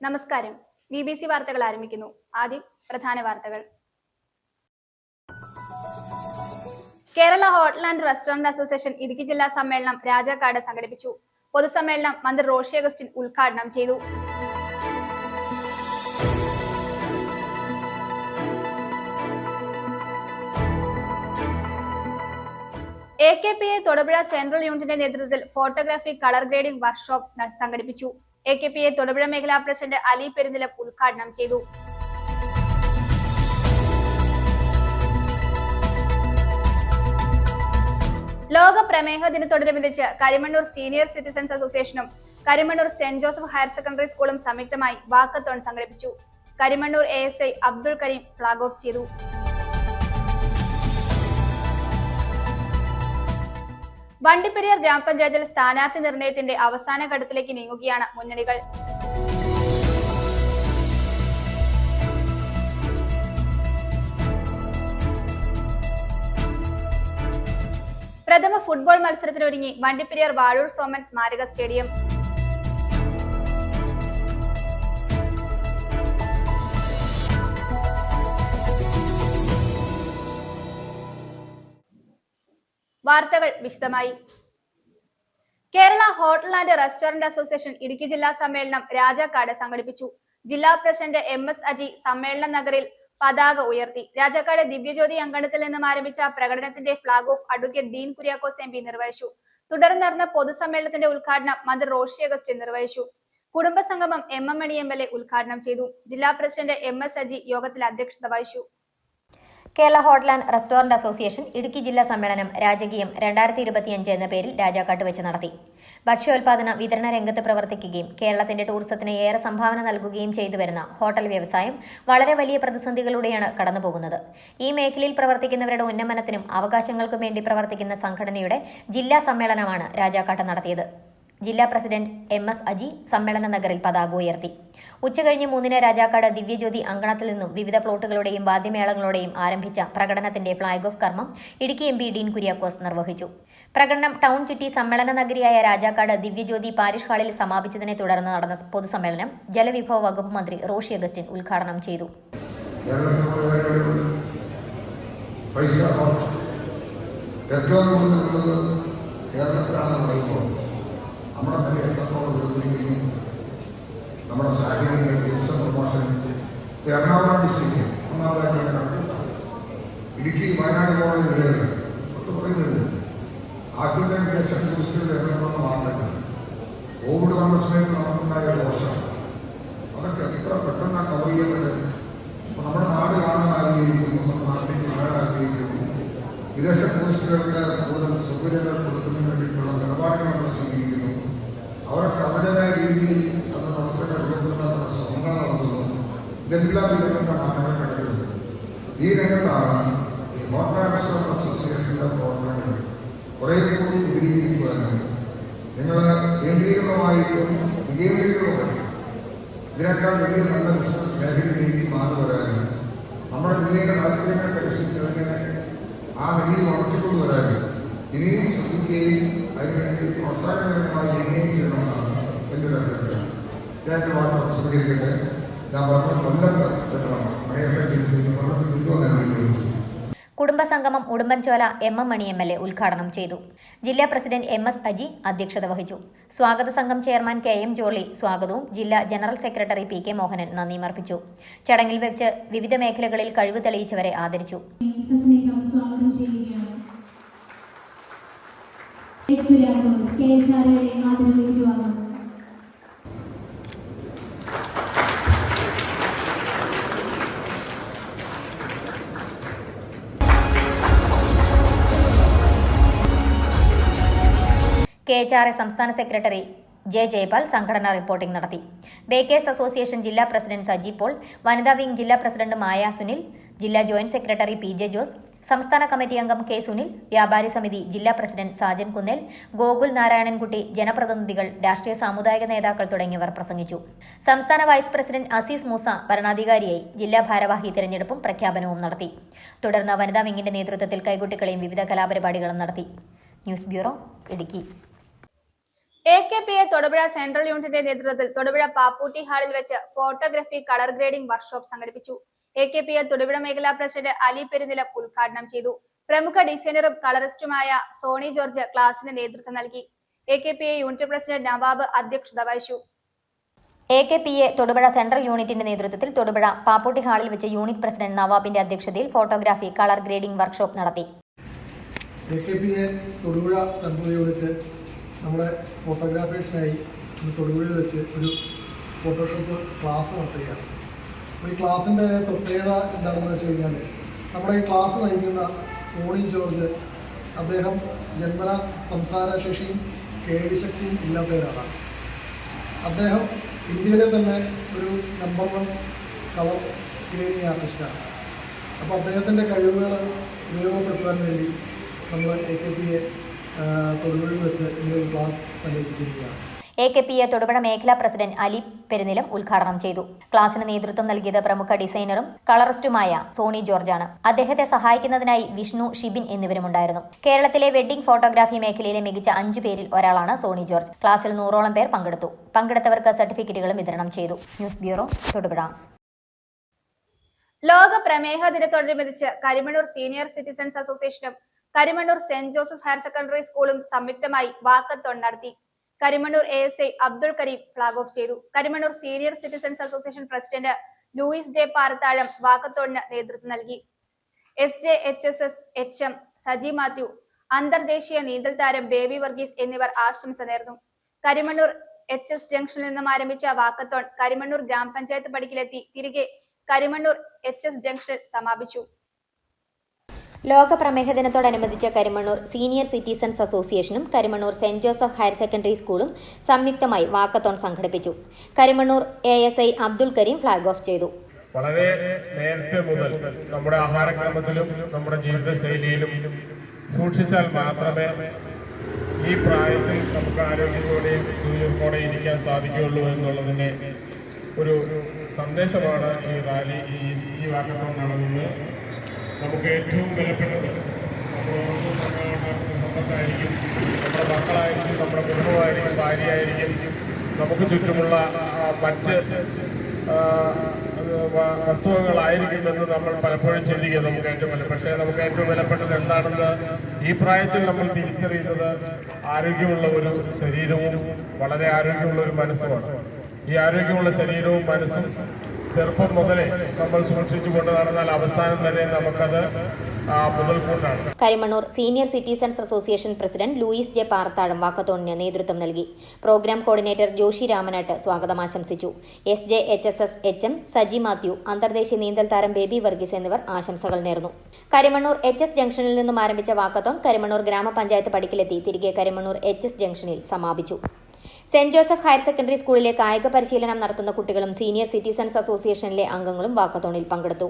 നമസ്കാരം. BBC വാർത്തകൾ ആരംഭിക്കുന്നു. ആദ്യം പ്രധാന വാർത്തകൾ. Kerala hotel and restaurant association Idukki ജില്ലാ സമ്മേളനം രാജാക്കാട് സംഘടിപ്പിച്ചു. പൊതുസമ്മേളനം മന്ത്രി റോഷി അഗസ്റ്റിൻ ഉദ്ഘാടനം ചെയ്തു. AKPA തൊടുപുഴ സെൻട്രൽ യൂണിറ്റിന്റെ നേതൃത്വത്തിൽ ഫോട്ടോഗ്രാഫി കളർ ഗ്രേഡിംഗ് വർക്ക്ഷോപ്പ് സംഘടിപ്പിച്ചു. AKPA തൊടുപുഴ മേഖലാ പ്രസിഡന്റ് അലി പെരുന്നിലം ഉദ്ഘാടനം ചെയ്തു. ലോക പ്രമേഹ ദിനത്തോടനുബന്ധിച്ച് കരിമണ്ണൂർ സീനിയർ സിറ്റിസൺസ് അസോസിയേഷനും Karimannoor Saint Joseph higher secondary സ്കൂളും സംയുക്തമായി വാക്കത്തോൺ സംഘടിപ്പിച്ചു. Karimannoor ASI Abdul Kareem flag off ചെയ്തു. വണ്ടിപ്പെരിയാർ ഗ്രാമപഞ്ചായത്തിൽ സ്ഥാനാർത്ഥി നിർണയത്തിന്റെ അവസാന ഘട്ടത്തിലേക്ക് നീങ്ങുകയാണ് മുന്നണികൾ. പ്രഥമ ഫുട്ബോൾ മത്സരത്തിനൊരുങ്ങി വണ്ടിപ്പെരിയാർ വാഴൂർ സോമൻ സ്മാരക സ്റ്റേഡിയം. വാർത്തകൾ വിശദമായി. Kerala hotel and restaurant association Idukki ജില്ലാ സമ്മേളനം രാജാക്കാട് സംഘടിപ്പിച്ചു. ജില്ലാ പ്രസിഡന്റ് MS അജി സമ്മേളന നഗറിൽ പതാക ഉയർത്തി. രാജാക്കാട് ദിവ്യജ്യോതി അങ്കണത്തിൽ നിന്നും ആരംഭിച്ച പ്രകടനത്തിന്റെ flag off advocate Dean Kuriakose MP നിർവഹിച്ചു. തുടർന്ന് നടന്ന പൊതുസമ്മേളനത്തിന്റെ ഉദ്ഘാടനം മന്ത്രി റോഷി അഗസ്റ്റിൻ നിർവഹിച്ചു. കുടുംബസംഗമം MM മണി MLA ഉദ്ഘാടനം ചെയ്തു. ജില്ലാ പ്രസിഡന്റ് MS അജി യോഗത്തിൽ അധ്യക്ഷത വഹിച്ചു. Kerala hotel and restaurant association Idukki ജില്ലാ സമ്മേളനം രാജകീയം 2025 എന്ന പേരിൽ രാജാക്കാട്ട് വെച്ച് നടത്തി. ഭക്ഷ്യോൽപാദന വിതരണ രംഗത്ത് പ്രവർത്തിക്കുകയും കേരളത്തിന്റെ ടൂറിസത്തിന് ഏറെ സംഭാവന നൽകുകയും ചെയ്തു വരുന്ന ഹോട്ടൽ വ്യവസായം വളരെ വലിയ പ്രതിസന്ധികളിലൂടെയാണ് കടന്നുപോകുന്നത്. ഈ മേഖലയിൽ പ്രവർത്തിക്കുന്നവരുടെ ഉന്നമനത്തിനും അവകാശങ്ങൾക്കും വേണ്ടി പ്രവർത്തിക്കുന്ന സംഘടനയുടെ ജില്ലാ സമ്മേളനമാണ് രാജാക്കാട്ട് നടത്തിയത്. ജില്ലാ പ്രസിഡന്റ് MS അജി സമ്മേളന നഗറിൽ പതാക ഉയർത്തി. ഉച്ചകഴിഞ്ഞ് 3 രാജാക്കാട് ദിവ്യജ്യോതി അങ്കണത്തിൽ നിന്നും വിവിധ പ്ലോട്ടുകളുടെയും വാദ്യമേളങ്ങളുടെയും ആരംഭിച്ച പ്രകടനത്തിന്റെ ഫ്ളാഗ് ഓഫ് കർമ്മം ഇടുക്കി MP ഡീൻ കുര്യാക്കോസ് നിർവഹിച്ചു. പ്രകടനം ടൗൺ ചുറ്റി സമ്മേളന നഗരിയായ രാജാക്കാട് ദിവ്യജ്യോതി പാരിഷ് ഹാളിൽ സമാപിച്ചതിനെ തുടർന്ന് നടന്ന പൊതുസമ്മേളനം ജലവിഭവ വകുപ്പ് മന്ത്രി റോഷി അഗസ്റ്റിൻ ഉദ്ഘാടനം ചെയ്തു. നമ്മുടെ നില എത്രത്തോളം ഉയർന്നിരിക്കുന്നു. നമ്മുടെ സാഹചര്യങ്ങൾ ടൂറിസം പ്രൊമോഷൻ എറണാകുളം ഡിസ്ട്രിക്റ്റ് ഒന്നാമതായിട്ട് കണക്കുണ്ടാകും. ഇടുക്കി വയനാട് പോലുള്ള ജില്ലകൾ ഒട്ട് പറയുന്നുണ്ട്. ആദ്യത്തെ വിദേശ ടൂറിസ്റ്റുകൾ ഇറങ്ങണമെന്ന് മാറിയിട്ട് കോവിഡ് വന്ന സമയത്ത് നമുക്കുണ്ടായ ദോഷം അതൊക്കെ ഇത്ര പെട്ടെന്ന് കവർ ചെയ്യപ്പെട്ടത്. അപ്പോൾ നമ്മുടെ നാട് കാണാൻ ആഗ്രഹിക്കുന്നു, നമ്മുടെ നാട്ടിലേക്ക് വരാൻ ആഗ്രഹിക്കുന്നു. വിദേശ ടൂറിസ്റ്റുകൾക്ക് കൂടുതൽ സൗകര്യങ്ങൾ കൊടുക്കുന്നതിന് വേണ്ടിയിട്ടുള്ള നിലപാടുകൾ നമ്മൾ സ്വീകരിക്കുന്നു. അവർക്ക് അവരുടേതായ രീതിയിൽ അത് അവസരം എടുക്കുന്ന ശ്രമങ്ങൾ നടത്തുന്നു. ഇതെല്ലാം ഇതിനുള്ള മാനവ ഘടകങ്ങളുണ്ട്. ഈ രംഗത്താണ് ഈ ഹോട്ടൽ ആൻഡ് റെസ്റ്റോറന്റ് അസോസിയേഷൻ്റെ പ്രവർത്തനങ്ങൾ കുറേ കൂടി വിപുലീകരിക്കുവാനും നിങ്ങൾ കേന്ദ്രീകൃതമായിട്ടും വികേന്ദ്രീകൃതമായി ഇതിനേക്കാൾ വലിയ നല്ല ബിസിനസ് മേഖലയിലേക്ക് മാറി വരാനും നമ്മുടെ ജില്ലയുടെ താല്പര്യങ്ങൾക്കനുസരിച്ച് അതിനെ ആ നിലയിൽ വളർത്തിക്കൊണ്ട് വരാനും ഇനിയും ശ്രദ്ധിക്കുകയും അതിനുവേണ്ടി പ്രോത്സാഹനകരമായി ചെയ്യുകയും ചെയ്യണമെന്നാണ് എൻ്റെ ഒരു അഭ്യർത്ഥന. ഞാൻ എൻ്റെ വാർത്ത പ്രസിദ്ധീകരിക്കട്ടെ. ഞാൻ പറഞ്ഞ കൊല്ലത്ത് ചെല്ലണം കുടുംബസംഗമം ഉടുമ്പൻചോല MM മണി MLA ഉദ്ഘാടനം ചെയ്തു. ജില്ലാ പ്രസിഡന്റ് MS അജി അധ്യക്ഷത വഹിച്ചു. സ്വാഗത സംഘം ചെയർമാൻ KM ജോളി സ്വാഗതവും ജില്ലാ ജനറൽ സെക്രട്ടറി PK മോഹനൻ നന്ദിയും അർപ്പിച്ചു. ചടങ്ങിൽ വെച്ച് വിവിധ മേഖലകളിൽ കഴിവ് തെളിയിച്ചവരെ ആദരിച്ചു. KHRA സംസ്ഥാന സെക്രട്ടറി J ജയപാൽ സംഘടനാ റിപ്പോർട്ടിംഗ് നടത്തി. ബേക്കേഴ്സ് അസോസിയേഷൻ ജില്ലാ പ്രസിഡന്റ് സജി പോൾ, വനിതാ വിംഗ് ജില്ലാ പ്രസിഡന്റ് മായ സുനിൽ, ജില്ലാ ജോയിന്റ് സെക്രട്ടറി PJ ജോസ്, സംസ്ഥാന കമ്മിറ്റി അംഗം K സുനിൽ, വ്യാപാരി സമിതി ജില്ലാ പ്രസിഡന്റ് സാജൻ കുന്നേൽ, ഗോകുൽ നാരായണൻകുട്ടി, ജനപ്രതിനിധികൾ, രാഷ്ട്രീയ സാമുദായിക നേതാക്കൾ തുടങ്ങിയവർ പ്രസംഗിച്ചു. സംസ്ഥാന വൈസ് പ്രസിഡന്റ് അസീസ് മൂസ ഭരണാധികാരിയായി ജില്ലാ ഭാരവാഹി തിരഞ്ഞെടുപ്പും പ്രഖ്യാപനവും നടത്തി. തുടർന്ന് വനിതാ വിംഗിന്റെ നേതൃത്വത്തിൽ കൈകൊട്ടിക്കളിയും വിവിധ കലാപരിപാടികളും നടത്തി. News bureau, Idukki. AKPA Thodupuzha central യൂണിറ്റിന്റെ നേതൃത്വത്തിൽ തൊടുപുഴ പാപ്പൂട്ടി ഹാളിൽ വെച്ച് ഫോട്ടോഗ്രാഫി കളർ ഗ്രേഡിംഗ് വർക്ക്ഷോപ്പ് സംഘടിപ്പിച്ചു. AKPA തൊടുപുഴ മേഖലാ പ്രസിഡന്റ് അലി പെരുന്നിലം ഉദ്ഘാടനം ചെയ്തു. പ്രമുഖ ഡിസൈനറും കളറിസ്റ്റുമായ സോണി ജോർജ് ക്ലാസിന് നേതൃത്വം നൽകി. AKPA യൂണിറ്റ് പ്രസിഡന്റ് നവാബ് അധ്യക്ഷത വഹിച്ചു. AKPA തൊടുപുഴ സെൻട്രൽ യൂണിറ്റിന്റെ നേതൃത്വത്തിൽ തൊടുപുഴ പാപ്പൂട്ടി ഹാളിൽ വെച്ച് യൂണിറ്റ് പ്രസിഡന്റ് നവാബിന്റെ അധ്യക്ഷതയിൽ ഫോട്ടോഗ്രാഫി കളർ ഗ്രേഡിംഗ് വർക്ക്ഷോപ്പ് നടത്തി. AKPA തൊടുപുഴ സെൻട്രൽ യൂണിറ്റ് നമ്മുടെ ഫോട്ടോഗ്രാഫേഴ്സിനായി തൊടുപുഴയിൽ വെച്ച് ഒരു ഫോട്ടോഷോപ്പ് ക്ലാസ് നടത്തുകയാണ്. അപ്പോൾ ഈ ക്ലാസ്സിൻ്റെ പ്രത്യേകത എന്താണെന്ന് വെച്ച് കഴിഞ്ഞാൽ, നമ്മുടെ ഈ ക്ലാസ് നയിക്കുന്ന സോണി ജോർജ്, അദ്ദേഹം ജന്മന സംസാരശേഷിയും കേൾവിശക്തിയും ഇല്ലാത്ത ഒരാളാണ്. അദ്ദേഹം ഇന്ത്യയിലെ തന്നെ ഒരു നമ്പർ 1 കളർ ഗ്രേഡിംഗ് ആർട്ടിസ്റ്റാണ്. അപ്പോൾ അദ്ദേഹത്തിൻ്റെ കഴിവുകൾ ഉപയോഗപ്പെടുത്താൻ വേണ്ടി നമ്മൾ AKPA തൊടുപുഴയിൽ വെച്ച് ഇങ്ങനൊരു ക്ലാസ് സംഘടിപ്പിച്ചിരിക്കുകയാണ്. AKPA തൊടുപുഴ മേഖലാ പ്രസിഡന്റ് അലി പെരുന്നിലം ഉദ്ഘാടനം ചെയ്തു. ക്ലാസിന് നേതൃത്വം നൽകിയത് പ്രമുഖ ഡിസൈനറും കളറിസ്റ്റുമായ സോണി ജോർജാണ്. അദ്ദേഹത്തെ സഹായിക്കുന്നതിനായി വിഷ്ണു, ഷിബിൻ എന്നിവരുമുണ്ടായിരുന്നു. കേരളത്തിലെ വെഡ്ഡിംഗ് ഫോട്ടോഗ്രാഫി മേഖലയിലെ മികച്ച 5 പേരിൽ ഒരാളാണ് സോണി ജോർജ്. ക്ലാസ്സിൽ 100ഓളം പേർ പങ്കെടുത്തു. പങ്കെടുത്തവർക്ക് സർട്ടിഫിക്കറ്റുകളും വിതരണം ചെയ്തു. News bureau, Thodupuzha. ലോക പ്രമേഹ ദിനത്തോടനുബന്ധിച്ച് കരിമണ്ണൂർ സീനിയർ സിറ്റിസൺസ് അസോസിയേഷനും Karimannoor Saint Joseph higher secondary സ്കൂളും സംയുക്തമായി വാക്കത്തോൺ നടത്തി. Karimannoor ASI Abdul Kareem flag off ചെയ്തു. Karimannoor senior citizens association president Louis J Parathazham വാക്കത്തോണിന് നേതൃത്വം നൽകി. SJHSS HM സജി മാത്യു, അന്തർദേശീയ നീന്തൽ താരം ബേബി വർഗീസ് എന്നിവർ ആശംസ നേർന്നു. കരിമണ്ണൂർ HS ജംഗ്ഷനിൽ നിന്നും ആരംഭിച്ച വാക്കത്തോൺ കരിമണ്ണൂർ ഗ്രാമപഞ്ചായത്ത് പടിക്കലെത്തി തിരികെ കരിമണ്ണൂർ HS ജംഗ്ഷനിൽ സമാപിച്ചു. ലോക പ്രമേഹ ദിനത്തോടനുബന്ധിച്ച് കരിമണ്ണൂർ സീനിയർ സിറ്റിസൺസ് അസോസിയേഷനും Karimannoor Saint Joseph higher secondary സ്കൂളും സംയുക്തമായി വാക്കത്തോൺ സംഘടിപ്പിച്ചു. Karimannoor ASI Abdul Kareem flag off ചെയ്തു. വളരെ നേരത്തെ മുതൽ നമ്മുടെ ആഹാരക്രമത്തിലും നമ്മുടെ ജീവിതശൈലിയിലും സൂക്ഷിച്ചാൽ മാത്രമേ ഈ പ്രായത്തിൽ നമുക്ക് ആരോഗ്യത്തോടെയും സൂര്യത്തോടെ ഇരിക്കാൻ സാധിക്കുകയുള്ളൂ എന്നുള്ളതിൻ്റെ ഒരു സന്ദേശമാണ് ഈ റാലി, ഈ വാക്കത്തോൺ നടന്നത്. നമുക്ക് ഏറ്റവും വിലപ്പെട്ടത് നമ്മുടെ സമ്പത്തായിരിക്കും, നമ്മുടെ മക്കളായിരിക്കും, നമ്മുടെ കുടുംബമായിരിക്കും, ഭാര്യയായിരിക്കും, നമുക്ക് ചുറ്റുമുള്ള മറ്റ് വസ്തുക്കളായിരിക്കുമെന്ന് നമ്മൾ പലപ്പോഴും ചിന്തിക്കുക. നമുക്ക് ഏറ്റവും പക്ഷേ നമുക്ക് ഏറ്റവും വിലപ്പെട്ടത് എന്താണെന്ന് ഈ പ്രായത്തിൽ നമ്മൾ തിരിച്ചറിയുന്നത് ആരോഗ്യമുള്ള ഒരു ശരീരവും വളരെ ആരോഗ്യമുള്ള ഒരു മനസ്സുമാണ്. ഈ ആരോഗ്യമുള്ള ശരീരവും മനസ്സും ചെറുപ്പം മുതലേ നമ്മൾ സൂക്ഷിച്ചുകൊണ്ട് നടന്നാൽ അവസാനം വരെ നമുക്കത് മുതൽക്കൂട്ടാണ്. Karimannoor senior citizens association president Louis J Parathazham വാക്കത്തോണിന് നേതൃത്വം നൽകി. പ്രോഗ്രാം കോർഡിനേറ്റർ ജോഷി രാമനാട്ട് സ്വാഗതം ആശംസിച്ചു. SJHSS HM സജി മാത്യു, അന്തർദേശീയ നീന്തൽ താരം ബേബി വർഗീസ് എന്നിവർ ആശംസകൾ നേർന്നു. കരിമണ്ണൂർ HS ജംഗ്ഷനിൽ നിന്നും ആരംഭിച്ച വാക്കത്തോൺ കരിമണ്ണൂർ ഗ്രാമപഞ്ചായത്ത് പടിക്കലെത്തി തിരികെ കരിമണ്ണൂർ HS ജംഗ്ഷനിൽ സമാപിച്ചു. സെന്റ് ജോസഫ് ഹയർ സെക്കൻഡറി സ്കൂളിലെ കായിക പരിശീലനം നടത്തുന്ന കുട്ടികളും സീനിയർ സിറ്റിസൺസ് അസോസിയേഷനിലെ അംഗങ്ങളും വാക്കത്തോണിൽ പങ്കെടുത്തു.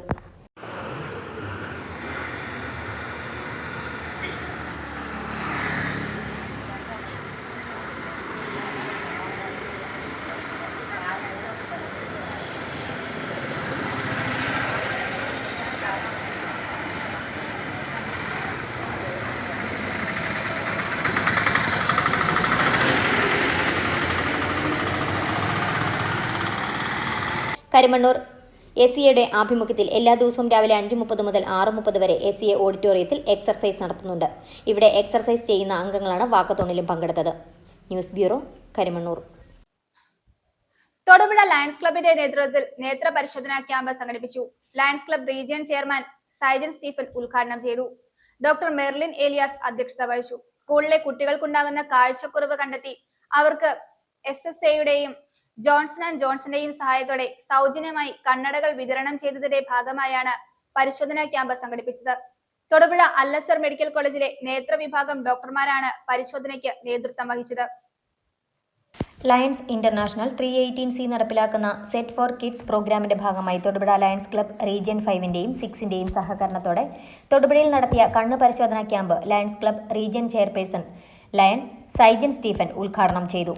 കരിമണ്ണൂർ SCAയുടെ ആഭിമുഖ്യത്തിൽ എല്ലാ ദിവസവും രാവിലെ 5:30 മുതൽ 6:30 വരെ SCA ഓഡിറ്റോറിയത്തിൽ എക്സർസൈസ് നടത്തുന്നുണ്ട്. ഇവിടെ എക്സർസൈസ് ചെയ്യുന്ന അംഗങ്ങളാണ് വാക്കത്തോണിലും പങ്കെടുത്തത്. News bureau, Karimannoor. Thodupuzha lions ക്ലബിന്റെ നേതൃത്വത്തിൽ നേത്ര പരിശോധനാ ക്യാമ്പ് സംഘടിപ്പിച്ചു. Lions club region chairman Saijan Stephen ഉദ്ഘാടനം ചെയ്തു. ഡോക്ടർ മെർലിൻ ഏലിയാസ് അധ്യക്ഷത വഹിച്ചു. സ്കൂളിലെ കുട്ടികൾക്കുണ്ടാകുന്ന കാഴ്ചക്കുറവ് കണ്ടെത്തി അവർക്ക് SSAയുടെയും ജോൺസൺ ആൻഡ് ജോൺസന്റെയും സഹായത്തോടെ സൗജന്യമായി കണ്ണടകൾ വിതരണം ചെയ്തതിന്റെ ഭാഗമായാണ് പരിശോധനാ ക്യാമ്പ് സംഘടിപ്പിച്ചത്. തൊടുപുഴ അല്ലസർ മെഡിക്കൽ കോളേജിലെ നേത്ര വിഭാഗം ഡോക്ടർമാരാണ് പരിശോധനയ്ക്ക് നേതൃത്വം വഹിച്ചത്. ലയൺസ് ഇന്റർനാഷണൽ 318C നടപ്പിലാക്കുന്ന സെറ്റ് ഫോർ കിഡ്സ് പ്രോഗ്രാമിന്റെ ഭാഗമായി തൊടുപുഴ ലയൺസ് ക്ലബ് റീജിയൻ 5ന്റെയും 6ന്റെയും സഹകരണത്തോടെ തൊടുപുഴയിൽ നടത്തിയ കണ്ണു പരിശോധനാ camp lions club region chairperson lion Saijan Stephen ഉദ്ഘാടനം ചെയ്തു.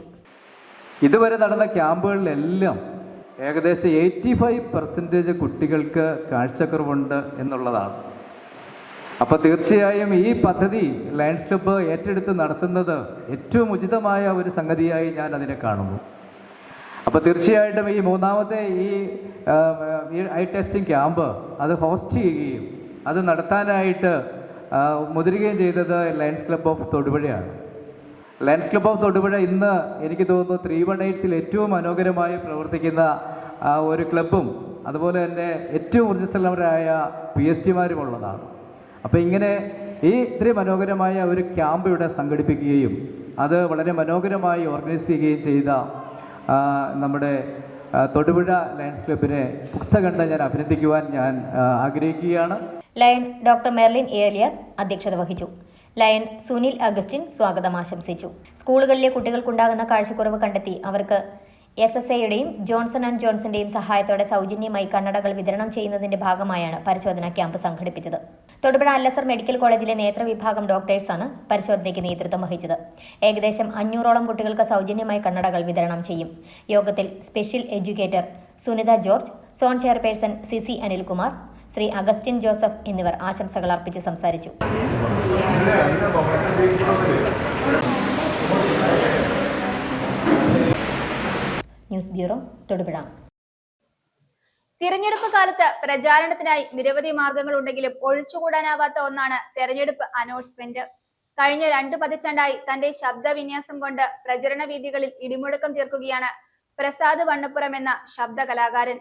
ഇതുവരെ നടന്ന ക്യാമ്പുകളിലെല്ലാം ഏകദേശം 85% കുട്ടികൾക്ക് കാഴ്ചക്കുറവുണ്ട് എന്നുള്ളതാണ്. അപ്പോൾ തീർച്ചയായും ഈ പദ്ധതി ലയൺസ് ക്ലബ്ബ് ഏറ്റെടുത്ത് നടത്തുന്നത് ഏറ്റവും ഉചിതമായ ഒരു സംഗതിയായി ഞാൻ അതിനെ കാണുന്നു. അപ്പോൾ തീർച്ചയായിട്ടും ഈ മൂന്നാമത്തെ ഈ ഐ ടെസ്റ്റിംഗ് ക്യാമ്പ് അത് ഹോസ്റ്റ് ചെയ്യുകയും അത് നടത്താനായിട്ട് മുതിരുകയും ചെയ്തത് ലയൺസ് ക്ലബ്ബ് ഓഫ് തൊടുപുഴയാണ്. ലയൺസ് ക്ലബ്ബ് ഓഫ് തൊടുപുഴ ഇന്ന് എനിക്ക് തോന്നുന്നു 318 ഏറ്റവും മനോഹരമായി പ്രവർത്തിക്കുന്ന ഒരു ക്ലബ്ബും അതുപോലെ തന്നെ ഏറ്റവും ഊർജ്ജസ്വലരായ PSTമാരും ഉള്ളതാണ്. അപ്പോൾ ഇങ്ങനെ ഇത്രയും മനോഹരമായ ഒരു ക്യാമ്പ് ഇവിടെ സംഘടിപ്പിക്കുകയും അത് വളരെ മനോഹരമായി ഓർഗനൈസ് ചെയ്യുകയും ചെയ്ത നമ്മുടെ തൊടുപുഴ ലയൺസ് ക്ലബ്ബിനെ പുസ്തകണ്ട് ഞാൻ അഭിനന്ദിക്കുവാൻ ഞാൻ ആഗ്രഹിക്കുകയാണ്. ലയൺ ഡോക്ടർ മെർലിൻ ഏലിയാസ് അധ്യക്ഷത വഹിച്ചു. ലയൺ സുനിൽ അഗസ്റ്റിൻ സ്വാഗതം ആശംസിച്ചു. സ്കൂളുകളിലെ കുട്ടികൾക്കുണ്ടാകുന്ന കാഴ്ചക്കുറവ് കണ്ടെത്തി അവർക്ക് SSAയുടെയും ജോൺസൺ ആൻഡ് ജോൺസന്റെയും സഹായത്തോടെ സൗജന്യമായി കണ്ണടകൾ വിതരണം ചെയ്യുന്നതിന്റെ ഭാഗമായാണ് പരിശോധനാ ക്യാമ്പ് സംഘടിപ്പിച്ചത്. തൊടുപുഴ അല്ലസർ മെഡിക്കൽ കോളേജിലെ നേത്രവിഭാഗം ഡോക്ടേഴ്സാണ് പരിശോധനയ്ക്ക് നേതൃത്വം വഹിച്ചത്. ഏകദേശം 500ഓളം കുട്ടികൾക്ക് സൗജന്യമായി കണ്ണടകൾ വിതരണം ചെയ്യും. യോഗത്തിൽ special educator Sunitha George, zone chairperson CC Anilkumar, Shri Augustine Joseph എന്നിവർ ആശംസകൾ അർപ്പിച്ച് സംസാരിച്ചു. News bureau, Thodupuzha. തിരഞ്ഞെടുപ്പ് കാലത്ത് പ്രചാരണത്തിനായി നിരവധി മാർഗങ്ങൾ ഉണ്ടെങ്കിലും ഒഴിച്ചുകൂടാനാവാത്ത ഒന്നാണ് തെരഞ്ഞെടുപ്പ് അനൗൺസ്മെന്റ്. കഴിഞ്ഞ 2 പതിറ്റാണ്ടായി തന്റെ ശബ്ദവിന്യാസം കൊണ്ട് പ്രചരണ വീതികളിൽ ഇടിമുഴക്കം തീർക്കുകയാണ് പ്രസാദ് വണ്ണപ്പുറം എന്ന ശബ്ദ കലാകാരൻ.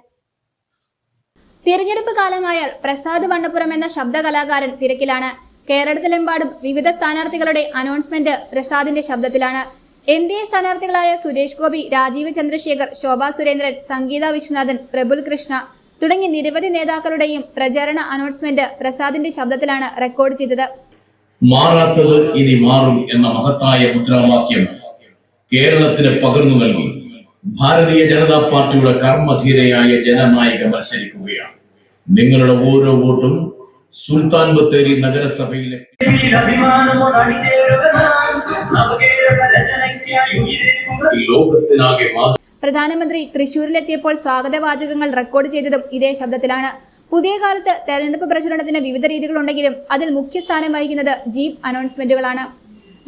തിരഞ്ഞെടുപ്പ് കാലമായാൽ പ്രസാദ് വണ്ണപ്പുറം എന്ന ശബ്ദ കലാകാരൻ തിരക്കിലാണ്. കേരളത്തിലെമ്പാടും വിവിധ സ്ഥാനാർത്ഥികളുടെ അനൗൺസ്മെന്റ് പ്രസാദിന്റെ ശബ്ദത്തിലാണ്. NDA സ്ഥാനാർത്ഥികളായ സുരേഷ് ഗോപി, രാജീവ് ചന്ദ്രശേഖർ, ശോഭാ സുരേന്ദ്രൻ, സംഗീത വിശ്വനാഥൻ, പ്രബുൽ കൃഷ്ണ തുടങ്ങി നിരവധി നേതാക്കളുടെയും പ്രചാരണ അനൗൺസ്മെന്റ് പ്രസാദിന്റെ ശബ്ദത്തിലാണ് റെക്കോർഡ് ചെയ്തത്. മാറാത്തത് ഇനി മാറും എന്ന മഹത്തായ മുദ്രാവാക്യം കേരളത്തിന് പകർന്നു നൽകി ഭാരതീയ ജനതാ പാർട്ടിയുടെ കർമ്മധീരയായ ജനനായിക മത്സരിക്കുകയാണ്. നിങ്ങളുടെ ഓരോ വോട്ടും സുൽത്താൻ ബത്തേരി നഗരസഭയിലെ ലോകത്തിനാകെ പ്രധാനമന്ത്രി തൃശൂരിലെത്തിയപ്പോൾ സ്വാഗതവാചകങ്ങൾ റെക്കോർഡ് ചെയ്തതും ഇതേ ശബ്ദത്തിലാണ്. പുതിയ കാലത്ത് തെരഞ്ഞെടുപ്പ് പ്രചരണത്തിന് വിവിധ രീതികളുണ്ടെങ്കിലും അതിൽ മുഖ്യ സ്ഥാനം വഹിക്കുന്നത് ജീപ്പ് അനൗൺസ്മെന്റുകളാണ്.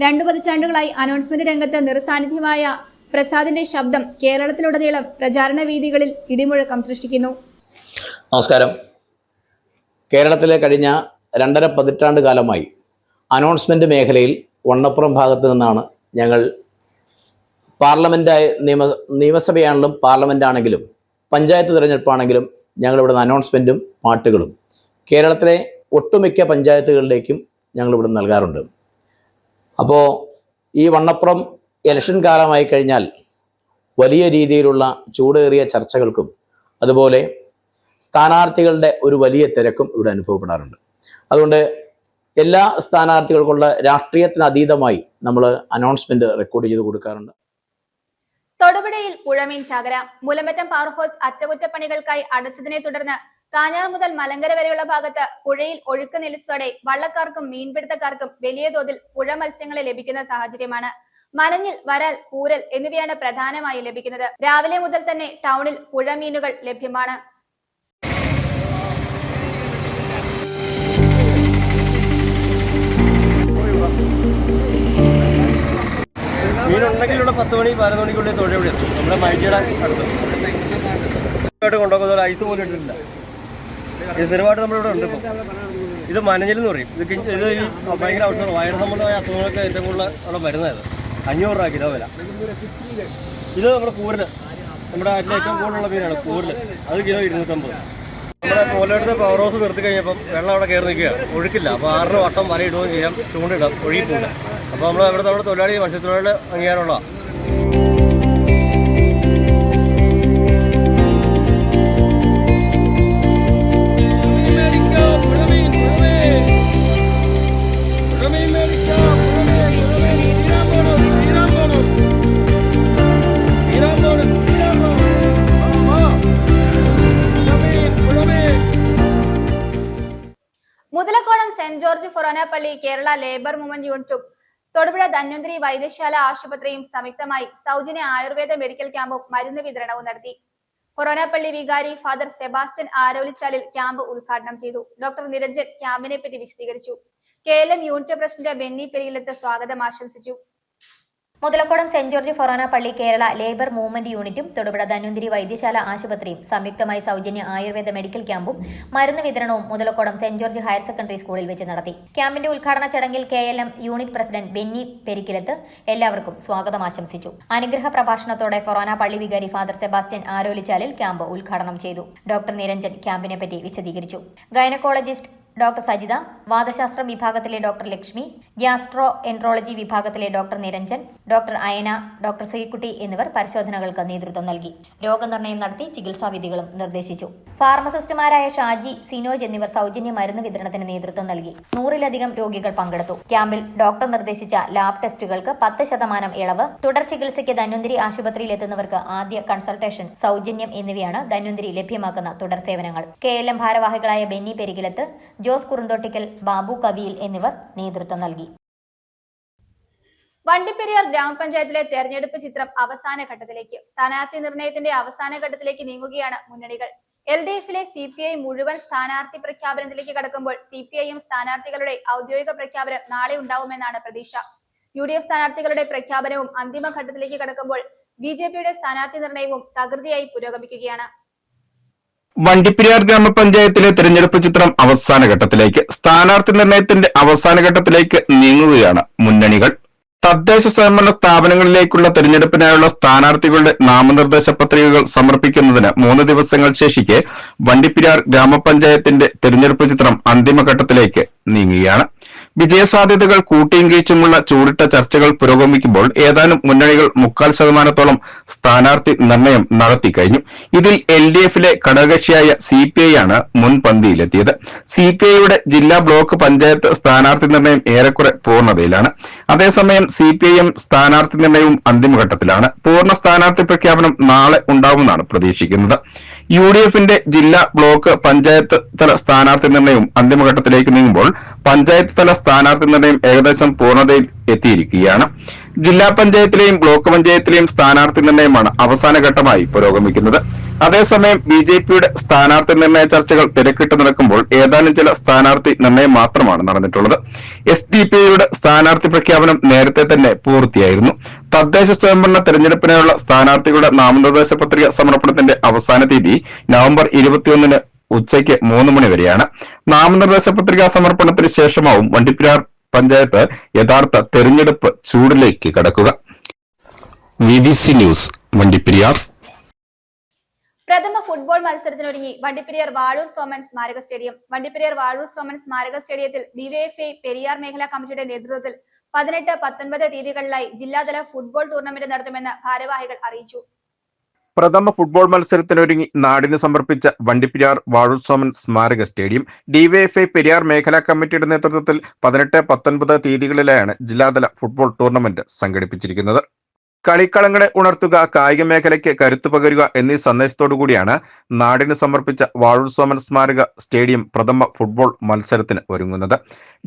2 പതിറ്റാണ്ടുകളായി അനൗൺസ്മെന്റ് രംഗത്ത് നിറസാന്നിധ്യമായ പ്രസാദിന്റെ ശബ്ദം കേരളത്തിലുടനീളം പ്രചാരണ വേദികളിൽ ഇടിമുഴക്കം സൃഷ്ടിക്കുന്നു. നമസ്കാരം. കേരളത്തിലെ കഴിഞ്ഞ 2.5 പതിറ്റാണ്ട് കാലമായി അനൗൺസ്മെന്റ് മേഖലയിൽ വണ്ണപ്പുറം ഭാഗത്ത് നിന്നാണ് ഞങ്ങൾ നിയമസഭയാണെങ്കിലും പാർലമെന്റ് ആണെങ്കിലും പഞ്ചായത്ത് തിരഞ്ഞെടുപ്പാണെങ്കിലും ഞങ്ങളിവിടെ അനൗൺസ്മെന്റും പാട്ടുകളും കേരളത്തിലെ ഒട്ടുമിക്ക പഞ്ചായത്തുകളിലേക്കും ഞങ്ങളിവിടെ നൽകാറുണ്ട്. അപ്പോൾ ഈ വണ്ണപ്പുറം ഇലക്ഷൻ കാലമായി കഴിഞ്ഞാൽ വലിയ രീതിയിലുള്ള ചൂടേറിയ ചർച്ചകൾക്കും അതുപോലെ സ്ഥാനാർത്ഥികളുടെ ഒരു വലിയ തിരക്കും ഇവിടെ അനുഭവപ്പെടാറുണ്ട്. അതുകൊണ്ട് എല്ലാ സ്ഥാനാർത്ഥികൾക്കുള്ള രാഷ്ട്രീയത്തിന് അതീതമായി നമ്മൾ അനൗൺസ്മെന്റ് റെക്കോർഡ് ചെയ്ത് കൊടുക്കാറുണ്ട്. തൊടുപുഴയിൽ പുഴമീൻ ചാകര. മുലമറ്റം പവർ ഹൗസ് അറ്റകുറ്റപ്പണികൾക്കായി അടച്ചതിനെ തുടർന്ന് കാഞ്ഞാർ മുതൽ മലങ്കര വരെയുള്ള ഭാഗത്ത് പുഴയിൽ ഒഴുക്ക് നിലച്ചതോടെ വള്ളക്കാർക്കും മീൻപിടുത്തക്കാർക്കും വലിയ തോതിൽ പുഴ മത്സ്യങ്ങളെ ലഭിക്കുന്ന സാഹചര്യമാണ്. മനഞ്ഞിൽ, വരാൽ, കൂരൽ എന്നിവയാണ് പ്രധാനമായി ലഭിക്കുന്നത്. രാവിലെ മുതൽ തന്നെ ടൗണിൽ പുഴമീനുകൾ ലഭ്യമാണ്. മീനുണ്ടെങ്കിലുള്ള 10 മണി 11 മണിക്കുള്ളിൽ തൊഴിൽ എത്തും. നമ്മുടെ മൈജിയുടെ അടുത്ത് കൊണ്ടുപോകുന്ന ഐസ് പോലും ഇട്ടിട്ടില്ല. ഇത് സ്ഥിരമായിട്ട് നമ്മളിവിടെ ഉണ്ട്. ഇപ്പം ഇത് മനഞ്ഞിൽ എന്ന് പറയും. ഇത് ഈ ഭയങ്കര ഔഷധം, വയറ് സംബന്ധമായ അസുഖങ്ങളൊക്കെ ഏറ്റവും കൂടുതൽ അവിടെ വരുന്നത്. 500 രൂപ കിലോ വില. ഇത് നമ്മുടെ കൂരല്, നമ്മുടെ നാട്ടിലെ ഏറ്റവും കൂടുതലുള്ള മീനാണ് കൂരല്. അത് കിലോ 250. നമ്മുടെ കോലയുടെ പവർ ഹൗസ് നിർത്തി കഴിഞ്ഞപ്പം വെള്ളം അവിടെ കയറി നിൽക്കുകയാണ്, ഒഴുക്കില്ല. അപ്പോൾ 6 വട്ടം വല ഇടുകയും ചെയ്യാം, ചൂണ്ടിടാം, ഒഴുകിപ്പോകില്ല. അപ്പോൾ നമ്മൾ ഇവിടെ നമ്മുടെ തൊഴിലാളി മത്സ്യത്തൊഴിലാളികളുടെ അംഗീകാരമുള്ളതാണ്. മുതലക്കോണം സെന്റ് ജോർജ് ഫൊറോന പള്ളി, കേരള ലേബർ മൂവ്മെന്റ് യൂണിറ്റും തൊടുപുഴ ധന്വന്തരി വൈദ്യശാല ആശുപത്രിയും സംയുക്തമായി സൗജന്യ ആയുർവേദ മെഡിക്കൽ ക്യാമ്പും മരുന്ന് വിതരണവും നടത്തി. ഫൊറോനപ്പള്ളി വികാരി ഫാദർ സെബാസ്റ്റ്യൻ ആരോലിച്ചാലിൽ ക്യാമ്പ് ഉദ്ഘാടനം ചെയ്തു. ഡോക്ടർ നിരഞ്ജൻ ക്യാമ്പിനെ പറ്റി വിശദീകരിച്ചു. KLM യൂണിറ്റ് പ്രസിഡന്റ് ബെന്നി പെരിയിലത്ത് സ്വാഗതം ആശംസിച്ചു. മുതലക്കോടം സെന്റ് ജോർജ് ഫൊറോന പള്ളി കേരള ലേബർ മൂവ്മെന്റ് യൂണിറ്റും തൊടുപുഴ ധന്വന്തിരി വൈദ്യശാല ആശുപത്രിയും സംയുക്തമായി സൗജന്യ ആയുർവേദ മെഡിക്കൽ ക്യാമ്പും മരുന്ന് വിതരണവും Muthalakodam saint George higher secondary സ്കൂളിൽ വെച്ച് നടത്തി. ക്യാമ്പിന്റെ ഉദ്ഘാടന ചടങ്ങിൽ KLM യൂണിറ്റ് പ്രസിഡന്റ് ബെന്നി പെരിക്കിലത്ത് എല്ലാവർക്കും സ്വാഗതം ആശംസിച്ചു. അനുഗ്രഹ പ്രഭാഷണത്തോടെ ഫൊറോന പള്ളി വികാരി ഫാദർ സെബാസ്റ്റ്യൻ ആരോലിച്ചാലിൽ ക്യാമ്പ് ഉദ്ഘാടനം ചെയ്തു. ഡോക്ടർ നിരഞ്ജൻ ക്യാമ്പിനെ പറ്റി വിശദീകരിച്ചു. ഗൈനക്കോളജിസ്റ്റ് ഡോക്ടർ സജിത, വാദശാസ്ത്രം വിഭാഗത്തിലെ ഡോക്ടർ ലക്ഷ്മി, ഗ്യാസ്ട്രോ എൻട്രോളജി വിഭാഗത്തിലെ doctor Niranjan, doctor Ayana, doctor Sreekutty എന്നിവർ പരിശോധനകൾക്ക് നേതൃത്വം നൽകി. രോഗനിർണയം നടത്തി ചികിത്സാവിധികളും നിർദ്ദേശിച്ചു. ഫാർമസിസ്റ്റുമാരായ ഷാജി, സിനോജ് എന്നിവർ സൗജന്യ മരുന്ന് വിതരണത്തിന് നേതൃത്വം നൽകി. 100-ലധികം രോഗികൾ പങ്കെടുത്തു. ക്യാമ്പിൽ ഡോക്ടർ നിർദ്ദേശിച്ച ലാബ് ടെസ്റ്റുകൾക്ക് 10% ഇളവ്, തുടർ ചികിത്സയ്ക്ക് ധന്വന്തിരി ആശുപത്രിയിൽ എത്തുന്നവർക്ക് ആദ്യ കൺസൾട്ടേഷൻ സൗജന്യം എന്നിവയാണ് ധന്വന്തിരി ലഭ്യമാക്കുന്ന തുടർ സേവനങ്ങൾ. KLM ഭാരവാഹികളായ ബെന്നി പെരികിലത്ത്, ജോസ് കുറുന്തോട്ടിക്കൽ, ബാബു കവിയിൽ എന്നിവർ നേതൃത്വം നൽകി. വണ്ടിപ്പെരിയാർ ഗ്രാമപഞ്ചായത്തിലെ തെരഞ്ഞെടുപ്പ് ചിത്രം അവസാന ഘട്ടത്തിലേക്ക്. സ്ഥാനാർത്ഥി നിർണയത്തിന്റെ അവസാന ഘട്ടത്തിലേക്ക് നീങ്ങുകയാണ് മുന്നണികൾ. LDFിലെ CPI മുഴുവൻ സ്ഥാനാർത്ഥി പ്രഖ്യാപനത്തിലേക്ക് കടക്കുമ്പോൾ CPIM സ്ഥാനാർത്ഥികളുടെ ഔദ്യോഗിക പ്രഖ്യാപനം നാളെ ഉണ്ടാവുമെന്നാണ് പ്രതീക്ഷ. UDF സ്ഥാനാർത്ഥികളുടെ പ്രഖ്യാപനവും അന്തിമഘട്ടത്തിലേക്ക് കടക്കുമ്പോൾ BJPയുടെ സ്ഥാനാർത്ഥി നിർണയവും തകൃതിയായി പുരോഗമിക്കുകയാണ്. വണ്ടിപ്പെരിയാർ ഗ്രാമപഞ്ചായത്തിലെ തെരഞ്ഞെടുപ്പ് ചിത്രം അവസാന ഘട്ടത്തിലേക്ക്. സ്ഥാനാർത്ഥി നിർണയത്തിന്റെ അവസാന ഘട്ടത്തിലേക്ക് നീങ്ങുകയാണ് മുന്നണികൾ. തദ്ദേശ സ്വയംഭരണ സ്ഥാപനങ്ങളിലേക്കുള്ള തെരഞ്ഞെടുപ്പിനായുള്ള സ്ഥാനാർത്ഥികളുടെ നാമനിർദ്ദേശ പത്രികകൾ സമർപ്പിക്കുന്നതിന് 3 ദിവസങ്ങൾ ശേഷിക്കെ വണ്ടിപ്പെരിയാർ ഗ്രാമപഞ്ചായത്തിന്റെ തെരഞ്ഞെടുപ്പ് ചിത്രം അന്തിമഘട്ടത്തിലേക്ക് നീങ്ങുകയാണ്. വിജയസാധ്യതകൾ കൂട്ടിയും കീച്ചുമുള്ള ചൂടിട്ട ചർച്ചകൾ പുരോഗമിക്കുമ്പോൾ ഏതാനും മുന്നണികൾ 3/4% സ്ഥാനാർത്ഥി നിർണയം നടത്തിക്കഴിഞ്ഞു. ഇതിൽ LDFിലെ ഘടകകക്ഷിയായ CPI ആണ് മുൻപന്തിയിലെത്തിയത്. CPIയുടെ ജില്ലാ ബ്ലോക്ക് പഞ്ചായത്ത് സ്ഥാനാർത്ഥി നിർണയം ഏറെക്കുറെ പൂർണ്ണതയിലാണ്. അതേസമയം CPIM സ്ഥാനാർത്ഥി നിർണയവും അന്തിമഘട്ടത്തിലാണ്. പൂർണ്ണ സ്ഥാനാർത്ഥി പ്രഖ്യാപനം നാളെ ഉണ്ടാവുമെന്നാണ് പ്രതീക്ഷിക്കുന്നത്. UDFിന്റെ ജില്ലാ ബ്ലോക്ക് പഞ്ചായത്ത് തല സ്ഥാനാർത്ഥി നിർണയവും അന്തിമഘട്ടത്തിലേക്ക് നീങ്ങുമ്പോൾ പഞ്ചായത്ത് തല സ്ഥാനാർത്ഥി നിർണയം ഏകദേശം പൂർണ്ണതയിൽ എത്തിയിരിക്കുകയാണ്. ജില്ലാ പഞ്ചായത്തിലെയും ബ്ലോക്ക് പഞ്ചായത്തിലെയും സ്ഥാനാർത്ഥി നിർണയമാണ് അവസാന ഘട്ടമായി പുരോഗമിക്കുന്നത്. അതേസമയം BJPയുടെ സ്ഥാനാർത്ഥി നിർണയ ചർച്ചകൾ തിരക്കിട്ട് നടക്കുമ്പോൾ ഏതാനും ചില സ്ഥാനാർത്ഥി നിർണയം മാത്രമാണ് നടന്നിട്ടുള്ളത്. SDPIയുടെ സ്ഥാനാർത്ഥി പ്രഖ്യാപനം നേരത്തെ തന്നെ പൂർത്തിയായിരുന്നു. തദ്ദേശ സ്വയംഭരണ തെരഞ്ഞെടുപ്പിനായുള്ള സ്ഥാനാർത്ഥികളുടെ നാമനിർദ്ദേശ പത്രിക സമർപ്പണത്തിന്റെ അവസാന തീയതി നവംബർ 21 ഉച്ചയ്ക്ക് 3 മണി വരെയാണ്. നാമനിർദ്ദേശ പത്രികാ സമർപ്പണത്തിന് ശേഷമാവും വണ്ടിപ്പെരിയാർ പഞ്ചായത്ത് യഥാർത്ഥ തെരഞ്ഞെടുപ്പ് ചൂടിലേക്ക് കടക്കുക. VBC news, Vandiperiyar. പ്രഥമ ഫുട്ബോൾ മത്സരത്തിനൊരുങ്ങി വണ്ടിപ്പെരിയാർ വാഴൂർ സോമൻ സ്മാരക സ്റ്റേഡിയം. വണ്ടിപ്പെരിയാർ വാഴൂർ സോമൻ സ്മാരക സ്റ്റേഡിയത്തിൽ DYFI പെരിയാർ മേഖലാ കമ്മിറ്റിയുടെ നേതൃത്വത്തിൽ 18, 19 തീയതികളിലായി ജില്ലാതല ഫുട്ബോൾ ടൂർണമെന്റ് നടത്തുമെന്ന് ഭാരവാഹികൾ അറിയിച്ചു. പ്രഥമ ഫുട്ബോൾ മത്സരത്തിനൊരുങ്ങി നാടിന് സമർപ്പിച്ച വണ്ടിപ്പെരിയാർ വാഴൂർ സോമൻ സ്മാരക സ്റ്റേഡിയം DYFI പെരിയാർ മേഖലാ കമ്മിറ്റിയുടെ നേതൃത്വത്തിൽ 18, 19 തീയതികളിലായാണ് ജില്ലാതല ഫുട്ബോൾ ടൂർണമെന്റ് സംഘടിപ്പിച്ചിരിക്കുന്നത്. കളിക്കളങ്ങളെ ഉണർത്തുക, കായിക മേഖലയ്ക്ക് കരുത്തു പകരുക എന്നീ സന്ദേശത്തോടുകൂടിയാണ് നാടിന് സമർപ്പിച്ച വാഴൂർ സോമൻ സ്മാരക സ്റ്റേഡിയം പ്രഥമ ഫുട്ബോൾ മത്സരത്തിന് ഒരുങ്ങുന്നത്.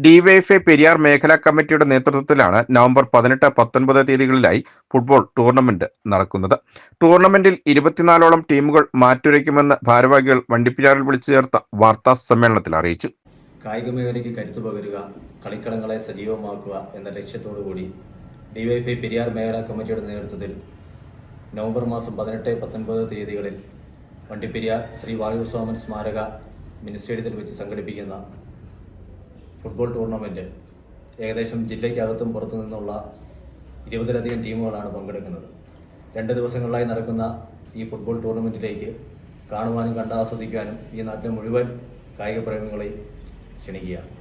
DYFI പെരിയാർ മേഖലാ കമ്മിറ്റിയുടെ നേതൃത്വത്തിലാണ് നവംബർ 18, 19 തീയതികളിലായി ഫുട്ബോൾ ടൂർണമെന്റ് നടക്കുന്നത്. ടൂർണമെന്റിൽ 24ഓളം ടീമുകൾ മാറ്റുരയ്ക്കുമെന്ന് ഭാരവാഹികൾ വണ്ടിപ്പെരിയാറിൽ വിളിച്ചു ചേർത്ത വാർത്താ സമ്മേളനത്തിൽ അറിയിച്ചു. കായിക മേഖലയ്ക്ക് കരുത്തു പകരുക, കളിക്കളങ്ങളെ സജീവമാക്കുക എന്ന ലക്ഷ്യത്തോടുകൂടി DYFI പെരിയാർ മേഖലാ കമ്മിറ്റിയുടെ നേതൃത്വത്തിൽ നവംബർ മാസം 18, 19 തീയതികളിൽ വണ്ടിപ്പെരിയാർ ശ്രീ വാഴൂർ സോമൻ സ്മാരക മിനി സ്റ്റേഡിയത്തിൽ വെച്ച് സംഘടിപ്പിക്കുന്ന ഫുട്ബോൾ ടൂർണമെൻറ്റ് ഏകദേശം ജില്ലയ്ക്കകത്തും പുറത്തു നിന്നുള്ള 20-ലധികം ടീമുകളാണ് പങ്കെടുക്കുന്നത്. 2 ദിവസങ്ങളിലായി നടക്കുന്ന ഈ ഫുട്ബോൾ ടൂർണമെൻറ്റിലേക്ക് കാണുവാനും കണ്ടാസ്വദിക്കാനും ഈ നാട്ടിലെ മുഴുവൻ കായിക പ്രേമികളെയും ക്ഷണിക്കുകയാണ്.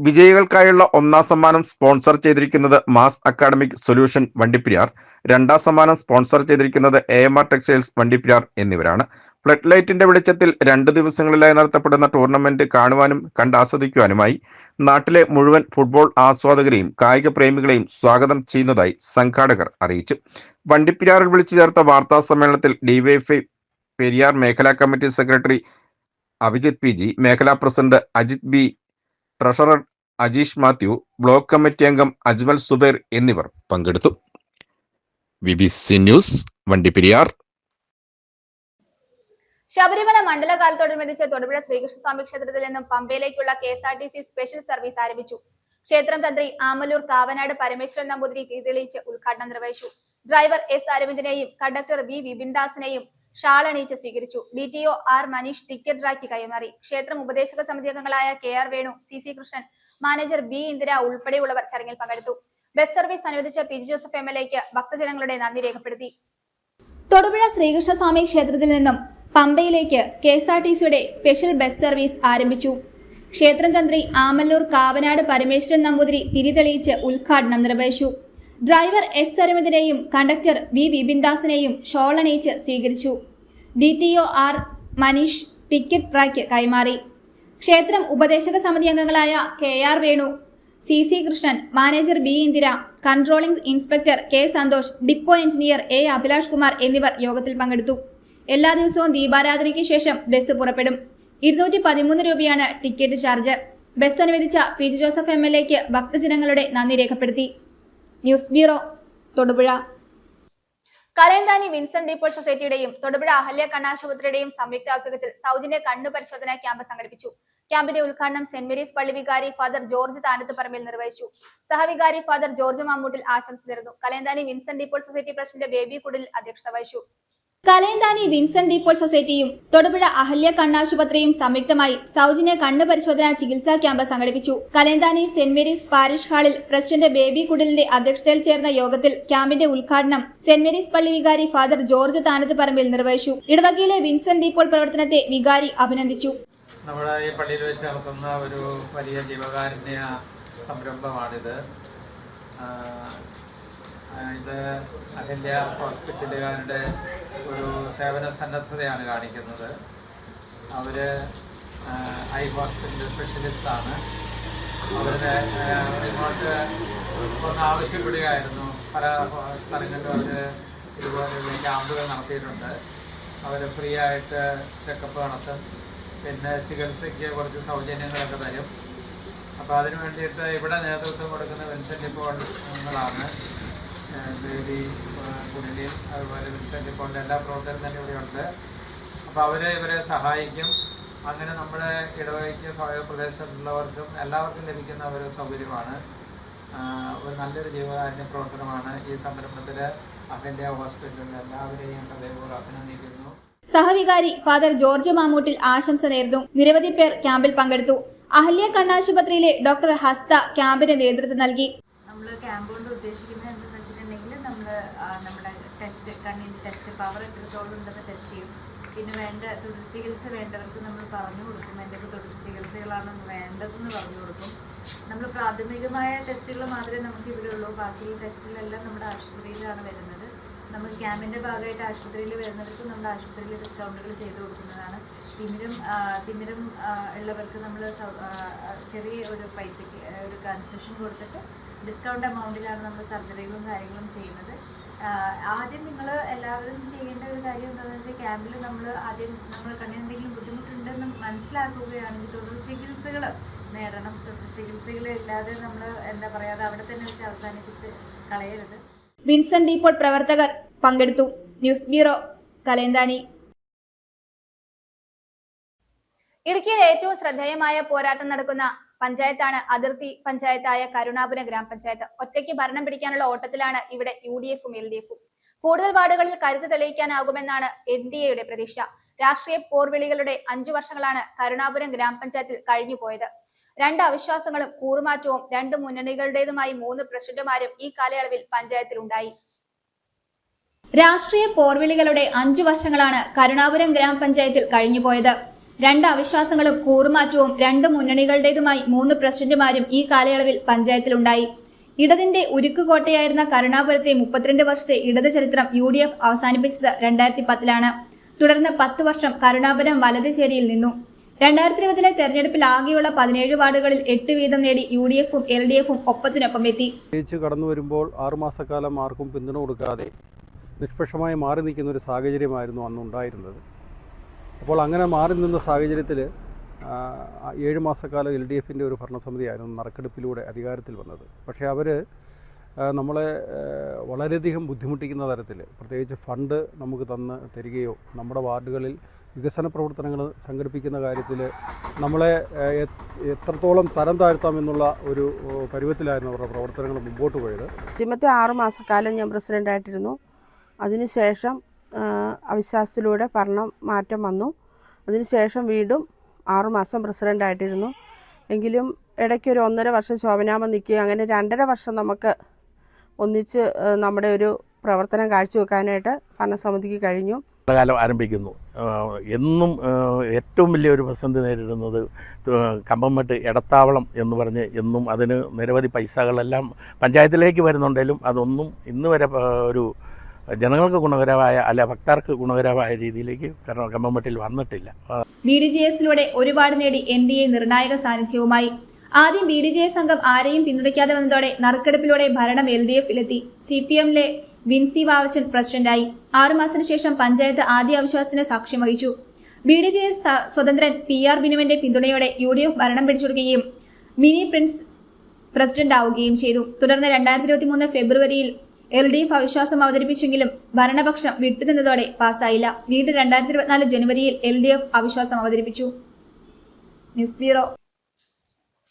വിജയികൾക്കായുള്ള 1ാം സമ്മാനം സ്പോൺസർ ചെയ്തിരിക്കുന്നത് മാസ് അക്കാഡമിക് സൊല്യൂഷൻ വണ്ടിപ്പെരിയാർ, 2ാം സമ്മാനം സ്പോൺസർ ചെയ്തിരിക്കുന്നത് AMR ടെക്സ്റ്റൈൽസ് വണ്ടിപ്പെരിയാർ എന്നിവരാണ്. ഫ്ലഡ് ലൈറ്റിന്റെ വെളിച്ചത്തിൽ 2 ദിവസങ്ങളിലായി നടത്തപ്പെടുന്ന ടൂർണമെന്റ് കാണുവാനും കണ്ടാസ്വദിക്കുവാനുമായി നാട്ടിലെ മുഴുവൻ ഫുട്ബോൾ ആസ്വാദകരെയും കായിക പ്രേമികളെയും സ്വാഗതം ചെയ്യുന്നതായി സംഘാടകർ അറിയിച്ചു. വണ്ടിപ്പെരിയാറിൽ വിളിച്ചു ചേർത്ത വാർത്താ സമ്മേളനത്തിൽ DYFI പെരിയാർ മേഖലാ കമ്മിറ്റി സെക്രട്ടറി അഭിജിത്ത് PG, മേഖലാ president Ajith B, treasurer Ajeesh Mathew, block committee അംഗം അജ്മൽ സുബൈർ എന്നിവർ പങ്കെടുത്തു. VBC news, Vandiperiyar. ശബരിമല മണ്ഡലകാലത്തോടനുബന്ധിച്ച് തൊടുപുഴ ശ്രീകൃഷ്ണസ്വാമി ക്ഷേത്രത്തിൽ നിന്നും പമ്പയിലേക്കുള്ള KSRTC സ്പെഷ്യൽ സർവീസ് ആരംഭിച്ചു. ക്ഷേത്രം തന്ത്രി ആമല്ലൂർ കാവനാട് പരമേശ്വരൻ നമ്പൂതിരി തിരിതെളിയിച്ച് ഉദ്ഘാടനം നിർവഹിച്ചു. ഡ്രൈവർ S അരവിന്ദനെയും കണ്ടക്ടർ V വിപിൻദാസിനെയും ഷാൾ അണിയിച്ച് സ്വീകരിച്ചു. DTO R Maneesh ticket rack കൈമാറി. ക്ഷേത്രം ഉപദേശക സമിതി അംഗങ്ങളായ KR Venu, CC Krishnan, manager B Indira ഉൾപ്പെടെയുള്ളവർ ചടങ്ങിൽ പങ്കെടുത്തു. ബസ് സർവീസ് അനുവദിച്ച PG ജോസഫ് MLAക്ക് ഭക്തജനങ്ങളുടെ നന്ദി രേഖപ്പെടുത്തി. തൊടുപുഴ ശ്രീകൃഷ്ണസ്വാമി ക്ഷേത്രത്തിൽ നിന്നും പമ്പയിലേക്ക് KSRTCയുടെ സ്പെഷ്യൽ ബസ് സർവീസ് ആരംഭിച്ചു. ക്ഷേത്രം തന്ത്രി ആമല്ലൂർ കാവനാട് പരമേശ്വരൻ നമ്പൂതിരി തിരിതെളിയിച്ച് ഉദ്ഘാടനം നിർവഹിച്ചു. ഡ്രൈവർ S അരവിന്ദനെയും കണ്ടക്ടർ V വിപിൻദാസിനെയും ഷോൾ അണിയിച്ച് സ്വീകരിച്ചു. DTO R Maneesh ticket rack കൈമാറി. ക്ഷേത്രം ഉപദേശക സമിതി അംഗങ്ങളായ KR Venu, CC Krishnan, manager B Indira, controlling inspector K Santhosh, depot engineer A Abhilash Kumar എന്നിവർ യോഗത്തിൽ പങ്കെടുത്തു. എല്ലാ ദിവസവും ദീപാരാധനയ്ക്ക് ശേഷം ബസ് പുറപ്പെടും. 213 രൂപയാണ് ടിക്കറ്റ് ചാർജ്. ബസ് അനുവദിച്ച PG ജോസഫ് MLAക്ക് ഭക്തജനങ്ങളുടെ നന്ദി രേഖപ്പെടുത്തി. News bureau, Thodupuzha. Kalayanthani Vincent de Paul സൊസൈറ്റിയുടെയും തൊടുപുഴ അഹല്യ കണ്ണാശുപത്രിയുടെയും സംയുക്ത ആഭിമുഖ്യത്തിൽ സൗജന്യ കണ്ണു പരിശോധനാ ക്യാമ്പ് സംഘടിപ്പിച്ചു. ക്യാമ്പിന്റെ ഉദ്ഘാടനം സെന്റ് മേരീസ് പള്ളി വികാരി ഫാദർ ജോർജ് താനത്തുപറമ്പിൽ നിർവഹിച്ചു. സഹവികാരി ഫാദർ ജോർജ് മാമ്മൂട്ടിൽ ആശംസ നേർന്നു. Kalayanthani Vincent De Paul society president baby കുടിൽ അധ്യക്ഷത വഹിച്ചു. കലയന്താനി വിൻസെന്റ് ഡീപ്പോൾ സൊസൈറ്റിയും തൊടുപുഴ അഹല്യ കണ്ണാശുപത്രിയും സംയുക്തമായി സൗജന്യ കണ്ണു പരിശോധനാ ചികിത്സാ ക്യാമ്പ് സംഘടിപ്പിച്ചു. കലയന്താനി സെന്റ് മേരീസ് പാരിഷ് ഹാളിൽ പ്രസിഡന്റ് ബേബി കുടിലിന്റെ അധ്യക്ഷതയിൽ ചേർന്ന യോഗത്തിൽ ക്യാമ്പിന്റെ ഉദ്ഘാടനം സെന്റ് മേരീസ് പള്ളി വികാരി ഫാദർ ജോർജ് താനത്തുപറമ്പിൽ നിർവഹിച്ചു. ഇടവകയിലെ വിൻസെന്റ് ഡീപ്പോൾ പ്രവർത്തനത്തെ വികാരി അഭിനന്ദിച്ചു. നമ്മുടെ ഈ പള്ളിയിൽ വെച്ച് നടത്തുന്ന ഒരു വലിയ ജീവകാരുണ്യ സംരംഭമാണിത്. ഇത് അഹല്യ ഹോസ്പിറ്റലുകാരുടെ ഒരു സേവന സന്നദ്ധതയാണ് കാണിക്കുന്നത്. അവർ ഐ ഹോസ്പിറ്റൽ സ്പെഷ്യലിസ്റ്റാണ്. അവരുടെ ഇങ്ങോട്ട് ഒന്ന് ആവശ്യപ്പെടുകയായിരുന്നു. പല സ്ഥലങ്ങളിലും അവർ ഇതുപോലെയുള്ള ക്യാമ്പുകൾ നടത്തിയിട്ടുണ്ട്. അവർ ഫ്രീ ആയിട്ട് ചെക്കപ്പ് നടത്തും, പിന്നെ ചികിത്സയ്ക്ക് കുറച്ച് സൗജന്യങ്ങളൊക്കെ തരും. അപ്പോൾ അതിനു വേണ്ടിയിട്ട് ഇവിടെ നേതൃത്വം കൊടുക്കുന്ന വിൻസെന്റ് ഡിപ്പോളാണ്. ബേബി കുടിലിൽ അതുപോലെ വിൻസെന്റ് ഡിപ്പോളിൻ്റെ എല്ലാ പ്രവർത്തനം തന്നെ ഇവിടെയുണ്ട്. അപ്പോൾ ഇവരെ സഹായിക്കും. അങ്ങനെ നമ്മുടെ ഇടവകയ്ക്ക് സ്വയം പ്രദേശത്തുള്ളവർക്കും എല്ലാവർക്കും ലഭിക്കുന്ന ഒരു സൗകര്യമാണ്. ഒരു നല്ലൊരു ജീവകാരുണ്യ പ്രവർത്തനമാണ് ഈ സംരംഭത്തിൽ. അഹല്യ ഹോസ്പിറ്റലിൽ എല്ലാവരെയും അതേപോലെ അഭിനന്ദിക്കുന്നു. സഹവികാരി ഫാദർ ജോർജ് മാമ്മൂട്ടിൽ ആശംസ നേർന്നു. നിരവധി പേർ ക്യാമ്പിൽ പങ്കെടുത്തു. അഹല്യ കണ്ണാശുപത്രിയിലെ ഡോക്ടർ ഹസ്ത ക്യാമ്പിന് നേതൃത്വം നൽകി. നമ്മൾ ക്യാമ്പ് കൊണ്ട് ഉദ്ദേശിക്കുന്നത് എന്താണെന്ന് വെച്ചിട്ടുണ്ടെങ്കിൽ നമ്മുടെ ടെസ്റ്റ്, കണ്ണിൻ്റെ ടെസ്റ്റ്, പവർ എത്രത്തോളം ഉണ്ടെന്ന് ടെസ്റ്റ് ചെയ്യും. പിന്നെ വേണ്ട തുടർ ചികിത്സ വേണ്ടവർക്ക് നമ്മൾ പറഞ്ഞു കൊടുക്കും. എന്തൊക്കെ തുടർ ചികിത്സകളാണ് വേണ്ടതെന്ന് പറഞ്ഞു കൊടുക്കും. നമ്മൾ പ്രാഥമികമായ ടെസ്റ്റുകൾ മാത്രമേ നമുക്ക് ഇവിടെ ഉള്ളൂ. ബാക്കിയുള്ള ടെസ്റ്റുകളെല്ലാം നമ്മുടെ ആശുപത്രിയിലാണ് വരുന്നത്. നമ്മൾ ക്യാമ്പിൻ്റെ ഭാഗമായിട്ട് ആശുപത്രിയിൽ വരുന്നവർക്ക് നമ്മുടെ ആശുപത്രിയിൽ ഡിസ്കൗണ്ടുകൾ ചെയ്ത് കൊടുക്കുന്നതാണ്. തിമിരം ഉള്ളവർക്ക് നമ്മൾ ചെറിയ ഒരു പൈസയ്ക്ക് ഒരു കൺസെഷൻ കൊടുത്തിട്ട് ഡിസ്കൗണ്ട് എമൗണ്ടിലാണ് നമ്മൾ സർജറികളും കാര്യങ്ങളും ചെയ്യുന്നത്. ആദ്യം നിങ്ങൾ എല്ലാവരും ചെയ്യേണ്ട ഒരു കാര്യം എന്താണെന്ന് വെച്ചാൽ ക്യാമ്പിൽ നമ്മൾ കണ്ണിന് എന്തെങ്കിലും ബുദ്ധിമുട്ടുണ്ടെന്ന് മനസ്സിലാക്കുകയാണെങ്കിൽ തുടർ ചികിത്സകൾ നേടണം. തുടർ ചികിത്സകൾ ഇല്ലാതെ നമ്മൾ എന്താ പറയാതെ അവിടെ തന്നെ വെച്ച് അവസാനിപ്പിച്ച് കളയരുത്. വിൻസെന്റ് ഡീപ്പോൾ പ്രവർത്തകർ പങ്കെടുത്തു. News bureau, Kalayanthani. ഇടുക്കിയിൽ ഏറ്റവും ശ്രദ്ധേയമായ പോരാട്ടം നടക്കുന്ന പഞ്ചായത്താണ് അതിർത്തി പഞ്ചായത്തായ കരുണാപുരം ഗ്രാമപഞ്ചായത്ത്. ഒറ്റയ്ക്ക് ഭരണം പിടിക്കാനുള്ള ഓട്ടത്തിലാണ് ഇവിടെ UDFും LDFും. കൂടുതൽ വാർഡുകളിൽ കരുത്ത് തെളിയിക്കാനാകുമെന്നാണ് NDAയുടെ പ്രതീക്ഷ. രാഷ്ട്രീയ പോർവിളികളുടെ 5 വർഷങ്ങളാണ് കരുണാപുരം ഗ്രാമപഞ്ചായത്തിൽ കഴിഞ്ഞുപോയത്. 2 അവിശ്വാസങ്ങളും കൂറുമാറ്റവും 2 മുന്നണികളുടേതുമായി 3 പ്രസിഡന്റുമാരും ഈ കാലയളവിൽ പഞ്ചായത്തിലുണ്ടായി. രാഷ്ട്രീയ പോർവിളികളുടെ 5 വർഷങ്ങളാണ് കരുണാപുരം ഗ്രാമപഞ്ചായത്തിൽ കഴിഞ്ഞുപോയത്. 2 അവിശ്വാസങ്ങളും കൂറുമാറ്റവും 2 മുന്നണികളുടേതുമായി 3 പ്രസിഡന്റുമാരും ഈ കാലയളവിൽ പഞ്ചായത്തിലുണ്ടായി. ഇടതിന്റെ ഉരുക്കുകോട്ടയായിരുന്ന കരുണാപുരത്തെ 32 വർഷത്തെ ഇടത് ചരിത്രം UDF അവസാനിപ്പിച്ചത് 2010-ലാണ്. തുടർന്ന് 10 വർഷം കരുണാപുരം വലത് ചേരിയിൽ നിന്നു. 2020-ലെ തെരഞ്ഞെടുപ്പിൽ ആകെയുള്ള 17 വാർഡുകളിൽ 8 വീതം നേടി UDFും LDFും ഒപ്പത്തിനൊപ്പം എത്തി. കടന്നു വരുമ്പോൾ 6 മാസക്കാലം ആർക്കും പിന്തുണ കൊടുക്കാതെ നിഷ്പക്ഷമായി മാറി നിൽക്കുന്ന ഒരു സാഹചര്യമായിരുന്നു അന്നുണ്ടായിരുന്നത്. അപ്പോൾ അങ്ങനെ മാറി നിന്ന സാഹചര്യത്തിൽ 7 മാസക്കാലം LDFിൻ്റെ ഒരു ഭരണസമിതിയായിരുന്നു നറുക്കെടുപ്പിലൂടെ അധികാരത്തിൽ വന്നത്. പക്ഷേ അവർ നമ്മളെ വളരെയധികം ബുദ്ധിമുട്ടിക്കുന്ന തരത്തിൽ പ്രത്യേകിച്ച് ഫണ്ട് നമുക്ക് തരികയോ നമ്മുടെ വാർഡുകളിൽ വികസന പ്രവർത്തനങ്ങൾ സംഘടിപ്പിക്കുന്ന കാര്യത്തിൽ നമ്മളെ എത്രത്തോളം തരം താഴ്ത്താമെന്നുള്ള ഒരു പരുവത്തിലായിരുന്നു അവരുടെ പ്രവർത്തനങ്ങൾ മുമ്പോട്ട് പോയത്. ആദ്യമത്തെ 6 മാസക്കാലം ഞാൻ പ്രസിഡൻ്റായിട്ടിരുന്നു. അതിനുശേഷം അവിശ്വാസത്തിലൂടെ ഭരണം മാറ്റം വന്നു. അതിനുശേഷം വീണ്ടും 6 മാസം പ്രസിഡൻ്റായിട്ടിരുന്നു. എങ്കിലും ഇടയ്ക്ക് ഒരു 1.5 വർഷം ശോഭനാമം നിൽക്കുകയും അങ്ങനെ 2.5 വർഷം നമുക്ക് ഒന്നിച്ച് നമ്മുടെ ഒരു പ്രവർത്തനം കാഴ്ചവെക്കാനായിട്ട് ഭരണസമിതിക്ക് കഴിഞ്ഞു. കാലം ആരംഭിക്കുന്നു. എന്നും ഏറ്റവും വലിയൊരു പ്രതിസന്ധി നേരിടുന്നത് കമ്പംമെട്ട് ഇടത്താവളം എന്ന് പറഞ്ഞ് എന്നും അതിന് നിരവധി പൈസകളെല്ലാം പഞ്ചായത്തിലേക്ക് വരുന്നുണ്ടെങ്കിലും അതൊന്നും ഇന്ന് വരെ ഒരു ജനങ്ങൾക്ക് ഗുണകരമായ അല്ല ഭക്തർക്ക് ഗുണകരമായ രീതിയിലേക്ക് കമ്പംമെട്ടിൽ വന്നിട്ടില്ല. BDJS-ലൂടെ ഒരുപാട് നേടി NDA നിർണായക സാന്നിധ്യവുമായി. ആദ്യം BDJS സംഘം ആരെയും പിന്തുണയ്ക്കാതെ വന്നതോടെ നറുക്കെടുപ്പിലൂടെ ഭരണം LDF-ലെത്തി. CPM-ലെ വിൻസി വാവച്ചൻ പ്രസിഡന്റായി. 6 മാസത്തിനു ശേഷം പഞ്ചായത്ത് ആദ്യ അവിശ്വാസത്തിന് സാക്ഷ്യം വഹിച്ചു. BDJS സ്വതന്ത്രൻ PR ബിനുവിന്റെ പിന്തുണയോടെ UDF ഭരണം പിടിച്ചെടുക്കുകയും മിനി പ്രിൻസ് പ്രസിഡന്റ് ആവുകയും ചെയ്തു. തുടർന്ന് 2023 ഫെബ്രുവരിയിൽ LDF അവിശ്വാസം അവതരിപ്പിച്ചെങ്കിലും ഭരണപക്ഷം വിട്ടുനിന്നതോടെ പാസ്സായില്ല. വീണ്ടും 2024 ജനുവരിയിൽ LDF അവിശ്വാസം അവതരിപ്പിച്ചു. News bureau.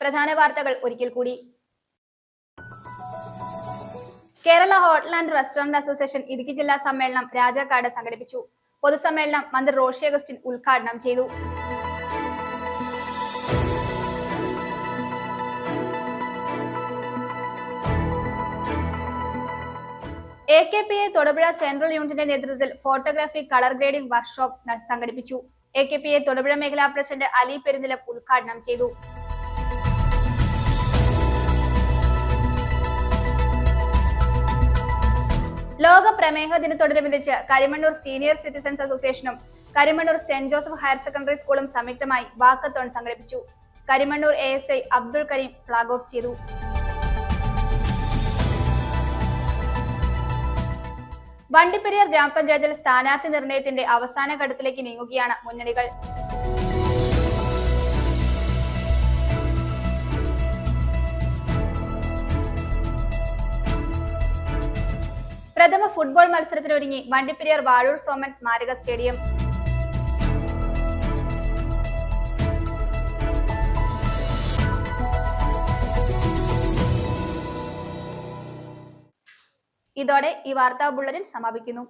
പ്രധാന വാർത്തകൾ ഒരിക്കൽ കൂടി. Kerala hotel and restaurant association Idukki ജില്ലാ സമ്മേളനം രാജാക്കാട് സംഘടിപ്പിച്ചു. പൊതുസമ്മേളനം മന്ത്രി റോഷി അഗസ്റ്റിൻ ഉദ്ഘാടനം ചെയ്തു. AKPA തൊടുപുഴ സെൻട്രൽ യൂണിറ്റിന്റെ നേതൃത്വത്തിൽ ഫോട്ടോഗ്രാഫി കളർ ഗ്രേഡിംഗ് വർക്ക്ഷോപ്പ് സംഘടിപ്പിച്ചു. AKPA തൊടുപുഴ മേഖലാ പ്രസിഡന്റ് അലി പെരുന്നിലം ഉദ്ഘാടനം ചെയ്തു. ലോക പ്രമേഹ ദിനത്തോടനുബന്ധിച്ച് കരിമണ്ണൂർ സീനിയർ സിറ്റിസൺസ് അസോസിയേഷനും Karimannoor Saint Joseph higher secondary സ്കൂളും സംയുക്തമായി വാക്കത്തോൺ സംഘടിപ്പിച്ചു. Karimannoor ASI Abdul Kareem flag off ചെയ്തു. വണ്ടിപ്പെരിയാർ ഗ്രാമപഞ്ചായത്തിൽ സ്ഥാനാർത്ഥി നിർണയത്തിന്റെ അവസാന ഘട്ടത്തിലേക്ക് നീങ്ങുകയാണ് മുന്നണികൾ. പ്രഥമ ഫുട്ബോൾ മത്സരത്തിനൊരുങ്ങി വണ്ടിപ്പെരിയാർ വാഴൂർ സോമൻ സ്മാരക സ്റ്റേഡിയം. ഇതോടെ ഈ വാർത്താ ബുള്ളറ്റിൻ സമാപിക്കുന്നു.